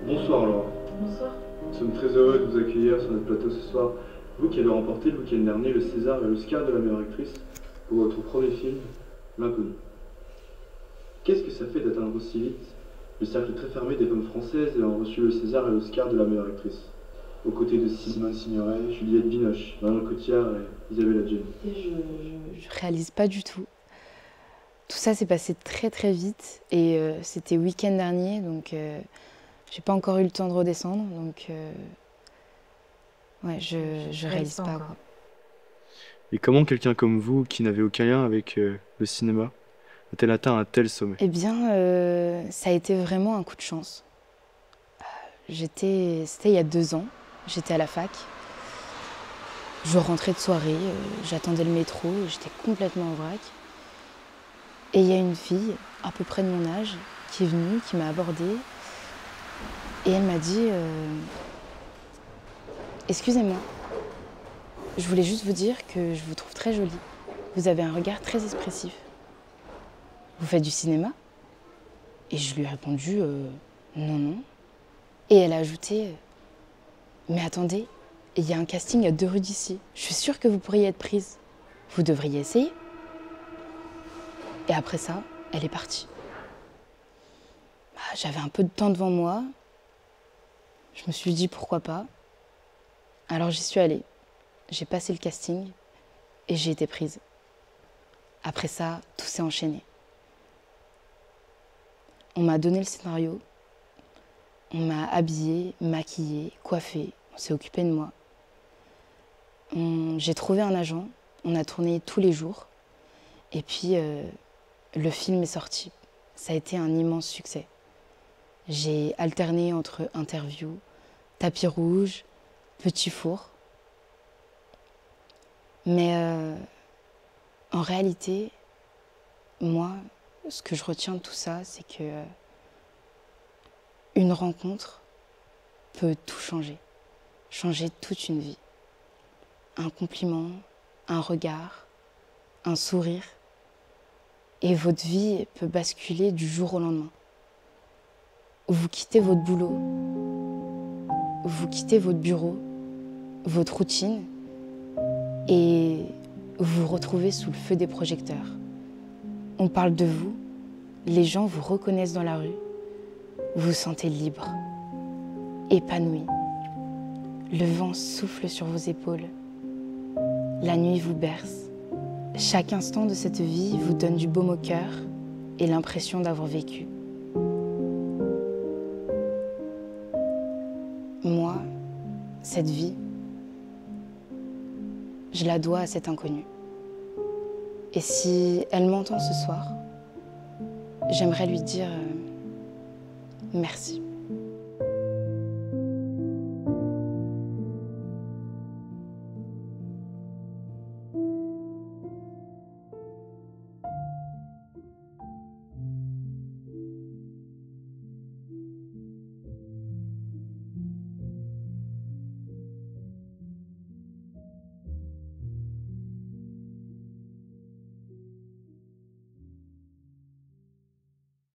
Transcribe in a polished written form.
Bonsoir Laura. Bonsoir. Nous sommes très heureux de vous accueillir sur notre plateau ce soir. Vous qui avez remporté le week-end dernier le César et l'Oscar de la meilleure actrice pour votre premier film, L'Inconnu. Qu'est-ce que ça fait d'atteindre aussi vite le cercle très fermé des femmes françaises ayant reçu le César et l'Oscar de la meilleure actrice, aux côtés de Simone Signoret, Juliette Binoche, Marion Cotillard et Isabelle Adjani? Je réalise pas du tout. Tout ça s'est passé très très vite et c'était week-end dernier, donc j'ai pas encore eu le temps de redescendre, donc ouais, je réalise pas quoi. Et comment quelqu'un comme vous, qui n'avait aucun lien avec le cinéma, a-t-elle atteint un tel sommet? Eh bien, ça a été vraiment un coup de chance. C'était il y a 2 ans, j'étais à la fac. Je rentrais de soirée, j'attendais le métro, j'étais complètement en vrac. Et il y a une fille, à peu près de mon âge, qui est venue, qui m'a abordée. Et elle m'a dit « Excusez-moi, je voulais juste vous dire que je vous trouve très jolie. Vous avez un regard très expressif. Vous faites du cinéma ?» Et je lui ai répondu « Non, non. » Et elle a ajouté « Mais attendez, il y a un casting à 2 rues d'ici. Je suis sûre que vous pourriez être prise. Vous devriez essayer. » Et après ça, elle est partie. J'avais un peu de temps devant moi. Je me suis dit pourquoi pas. Alors j'y suis allée. J'ai passé le casting et j'ai été prise. Après ça, tout s'est enchaîné. On m'a donné le scénario. On m'a habillée, maquillée, coiffée. On s'est occupé de moi. J'ai trouvé un agent. On a tourné tous les jours. Et puis, le film est sorti. Ça a été un immense succès. J'ai alterné entre interviews, tapis rouge, petit four. Mais en réalité, moi, ce que je retiens de tout ça, c'est que une rencontre peut tout changer. Changer toute une vie. Un compliment, un regard, un sourire. Et votre vie peut basculer du jour au lendemain. Vous quittez votre boulot, vous quittez votre bureau, votre routine, et vous vous retrouvez sous le feu des projecteurs. On parle de vous, les gens vous reconnaissent dans la rue, vous vous sentez libre, épanoui. Le vent souffle sur vos épaules, la nuit vous berce. Chaque instant de cette vie vous donne du baume au cœur et l'impression d'avoir vécu. Moi, cette vie, je la dois à cette inconnue. Et si elle m'entend ce soir, j'aimerais lui dire merci.